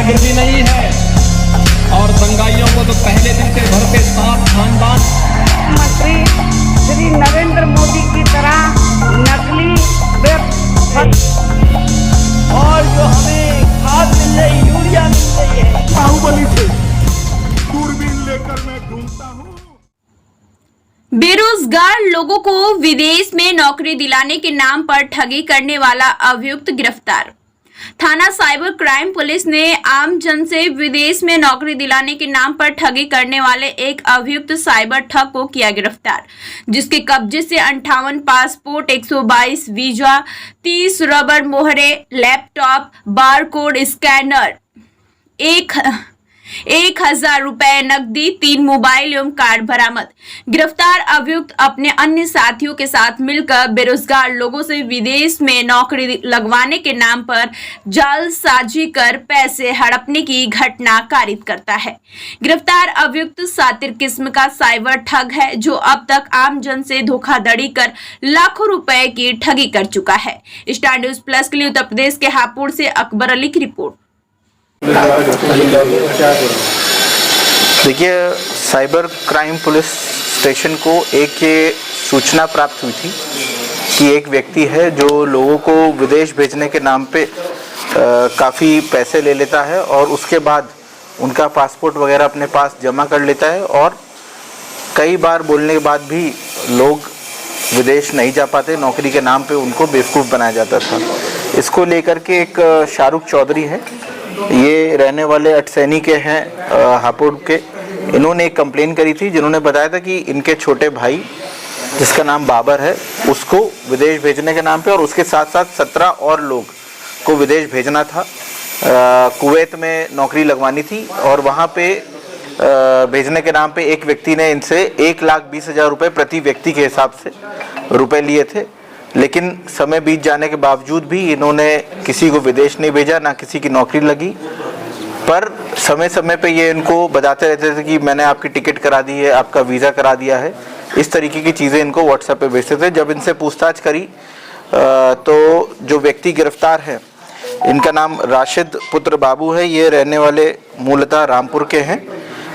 गुंडागर्दी नहीं है और दंगाइयों को तो पहले दिन से भरते साफ खानदान। मंत्री श्री नरेंद्र मोदी की तरह नकली और जो हमें खाद मिल रही, यूरिया मिल रही है, बाहुबली थे, दूरबीन लेकर मैं ढूंढता हूँ। बेरोजगार लोगों को विदेश में नौकरी दिलाने के नाम पर ठगी करने वाला अभियुक्त गिरफ्तार। थाना साइबर क्राइम पुलिस ने आम जन से विदेश में नौकरी दिलाने के नाम पर ठगी करने वाले एक अभियुक्त साइबर ठग को किया गिरफ्तार, जिसके कब्जे से 58 पासपोर्ट, 122 वीजा, 30 रबर मोहरे, लैपटॉप, बारकोड स्कैनर, 1000 रुपए नकदी, 3 मोबाइल एवं कार्ड बरामद। गिरफ्तार अभियुक्त अपने अन्य साथियों के साथ मिलकर बेरोजगार लोगों से विदेश में नौकरी लगवाने के नाम पर जालसाजी कर पैसे हड़पने की घटना कारित करता है। गिरफ्तार अभियुक्त सातिर किस्म का साइबर ठग है, जो अब तक आम जन से धोखाधड़ी कर लाखों रुपए की ठगी कर चुका है। स्टार न्यूज प्लस के लिए उत्तर प्रदेश के हापुड़ से अकबर अली की रिपोर्ट। देखिए, साइबर क्राइम पुलिस स्टेशन को एक ये सूचना प्राप्त हुई थी कि एक व्यक्ति है जो लोगों को विदेश भेजने के नाम पे काफ़ी पैसे ले लेता है और उसके बाद उनका पासपोर्ट वगैरह अपने पास जमा कर लेता है और कई बार बोलने के बाद भी लोग विदेश नहीं जा पाते। नौकरी के नाम पे उनको बेवकूफ़ बनाया जाता था। इसको लेकर के एक शाहरुख चौधरी है, ये रहने वाले अटसैनी के हैं हापुड़ के। इन्होंने एक कंप्लेन करी थी, जिन्होंने बताया था कि इनके छोटे भाई जिसका नाम बाबर है, उसको विदेश भेजने के नाम पे और उसके साथ साथ 17 और लोग को विदेश भेजना था। कुवैत में नौकरी लगवानी थी और वहाँ पे भेजने के नाम पे एक व्यक्ति ने इनसे 1,20,000 रुपये प्रति व्यक्ति के हिसाब से रुपए लिए थे। लेकिन समय बीत जाने के बावजूद भी इन्होंने किसी को विदेश नहीं भेजा, ना किसी की नौकरी लगी। पर समय समय पे ये इनको बताते रहते थे कि मैंने आपकी टिकट करा दी है, आपका वीज़ा करा दिया है। इस तरीके की चीज़ें इनको व्हाट्सएप पे भेजते थे। जब इनसे पूछताछ करी तो जो व्यक्ति गिरफ्तार है, इनका नाम राशिद पुत्र बाबू है। ये रहने वाले मूलतः रामपुर के हैं,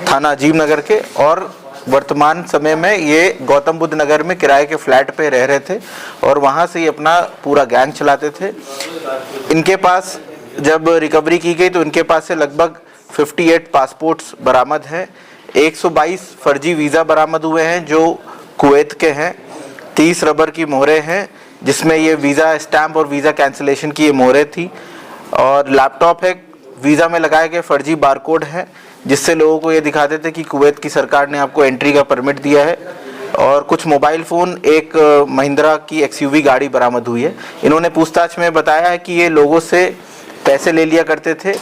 थाना अजीम नगर के, और वर्तमान समय में ये गौतम बुद्ध नगर में किराए के फ्लैट पे रह रहे थे और वहाँ से ही अपना पूरा गैंग चलाते थे। इनके पास जब रिकवरी की गई तो इनके पास से लगभग 58 पासपोर्ट्स बरामद हैं, 122 फर्जी वीज़ा बरामद हुए हैं जो कुवैत के हैं, 30 रबर की मोहरें हैं जिसमें ये वीज़ा स्टैम्प और वीज़ा कैंसिलेशन की ये मोहरें थी, और लैपटॉप है, वीज़ा में लगाए गए फर्जी बारकोड हैं जिससे लोगों को ये दिखाते थे कि कुवैत की सरकार ने आपको एंट्री का परमिट दिया है, और कुछ मोबाइल फ़ोन, एक महिंद्रा की XUV गाड़ी बरामद हुई है। इन्होंने पूछताछ में बताया है कि ये लोगों से पैसे ले लिया करते थे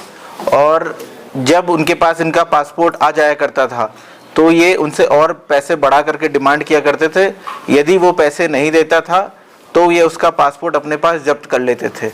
और जब उनके पास इनका पासपोर्ट आ जाया करता था तो ये उनसे और पैसे बढ़ा करके डिमांड किया करते थे। यदि वो पैसे नहीं देता था तो ये उसका पासपोर्ट अपने पास जब्त कर लेते थे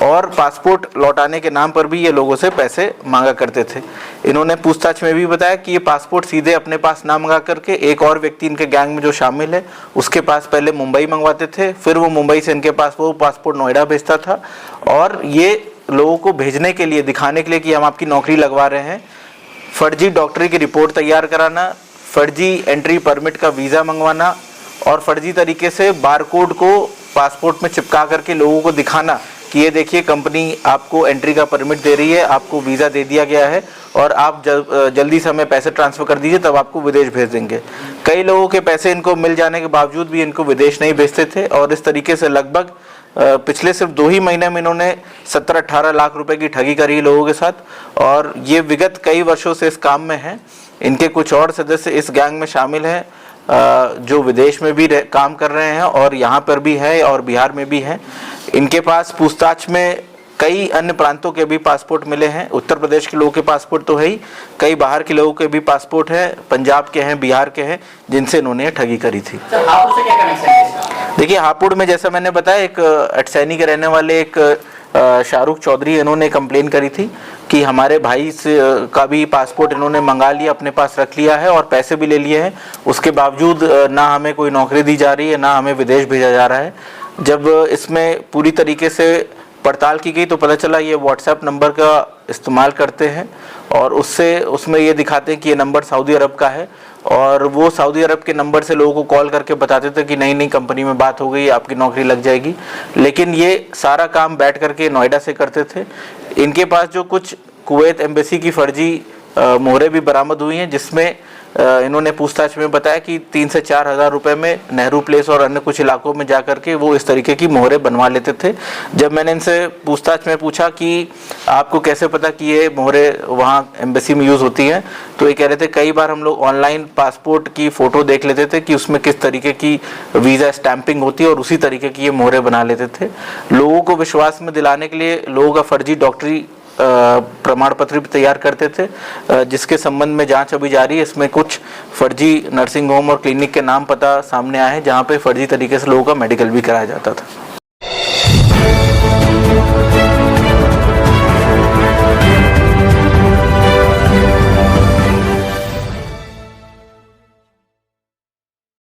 और पासपोर्ट लौटाने के नाम पर भी ये लोगों से पैसे मांगा करते थे। इन्होंने पूछताछ में भी बताया कि ये पासपोर्ट सीधे अपने पास ना मंगा करके एक और व्यक्ति इनके गैंग में जो शामिल है उसके पास पहले मुंबई मंगवाते थे, फिर वो मुंबई से इनके पास वो पासपोर्ट नोएडा भेजता था और ये लोगों को भेजने के लिए, दिखाने के लिए कि हम आपकी नौकरी लगवा रहे हैं, फर्जी डॉक्टरी की रिपोर्ट तैयार कराना, फर्जी एंट्री परमिट का वीज़ा मंगवाना और फर्जी तरीके से बारकोड को पासपोर्ट में चिपका करके लोगों को दिखाना कि ये देखिए कंपनी आपको एंट्री का परमिट दे रही है, आपको वीज़ा दे दिया गया है और आप जल्दी से हमें पैसे ट्रांसफ़र कर दीजिए तब आपको विदेश भेज देंगे। कई लोगों के पैसे इनको मिल जाने के बावजूद भी इनको विदेश नहीं भेजते थे और इस तरीके से लगभग पिछले सिर्फ 2 ही महीने में इन्होंने 17-18 लाख रुपए की ठगी करी लोगों के साथ और ये विगत कई वर्षों से इस काम में हैं। इनके कुछ और सदस्य इस गैंग में शामिल हैं जो विदेश में भी काम कर रहे हैं और यहाँ पर भी है और बिहार में भी हैं। इनके पास पूछताछ में कई अन्य प्रांतों के भी पासपोर्ट मिले हैं। उत्तर प्रदेश के लोगों के पासपोर्ट तो है ही, कई बाहर के लोगों के भी पासपोर्ट हैं, पंजाब के हैं, बिहार के हैं, जिनसे इन्होंने ठगी करी थी। हापुड़ से क्या कनेक्शन है? देखिए, हापुड़ में जैसा मैंने बताया, एक अटसैनी के रहने वाले एक शाहरुख चौधरी, इन्होंने कंप्लेन करी थी कि हमारे भाई से का भी पासपोर्ट इन्होंने मंगा लिया, अपने पास रख लिया है और पैसे भी ले लिए हैं, उसके बावजूद ना हमें कोई नौकरी दी जा रही है, ना हमें विदेश भेजा जा रहा है। जब इसमें पूरी तरीके से पड़ताल की गई तो पता चला ये व्हाट्सएप नंबर का इस्तेमाल करते हैं और उसमें ये दिखाते हैं कि ये नंबर सऊदी अरब का है और वो सऊदी अरब के नंबर से लोगों को कॉल करके बताते थे कि नई कंपनी में बात हो गई, आपकी नौकरी लग जाएगी। लेकिन ये सारा काम बैठ करके नोएडा से करते थे। इनके पास जो कुछ कुवैत एम्बेसी की फर्जी मोहरें भी बरामद हुई हैं, जिसमें इन्होंने पूछताछ में बताया कि 3 से 4 हज़ार रुपये में नेहरू प्लेस और अन्य कुछ इलाकों में जा कर के वो इस तरीके की मोहरें बनवा लेते थे। जब मैंने इनसे पूछताछ में पूछा कि आपको कैसे पता कि ये मोहरें वहाँ एम्बेसी में यूज़ होती हैं, तो ये कह रहे थे कई बार हम लोग ऑनलाइन पासपोर्ट की फ़ोटो देख लेते थे कि उसमें किस तरीके की वीज़ा स्टैंपिंग होती है और उसी तरीके की ये मोहरें बना लेते थे। लोगों को विश्वास में दिलाने के लिए लोगों का फर्जी डॉक्टरी प्रमाण पत्र भी तैयार करते थे, जिसके संबंध में जांच अभी जारी है। इसमें कुछ फर्जी नर्सिंग होम और क्लिनिक के नाम पता सामने आए हैं जहां पे फर्जी तरीके से लोगों का मेडिकल भी कराया जाता था।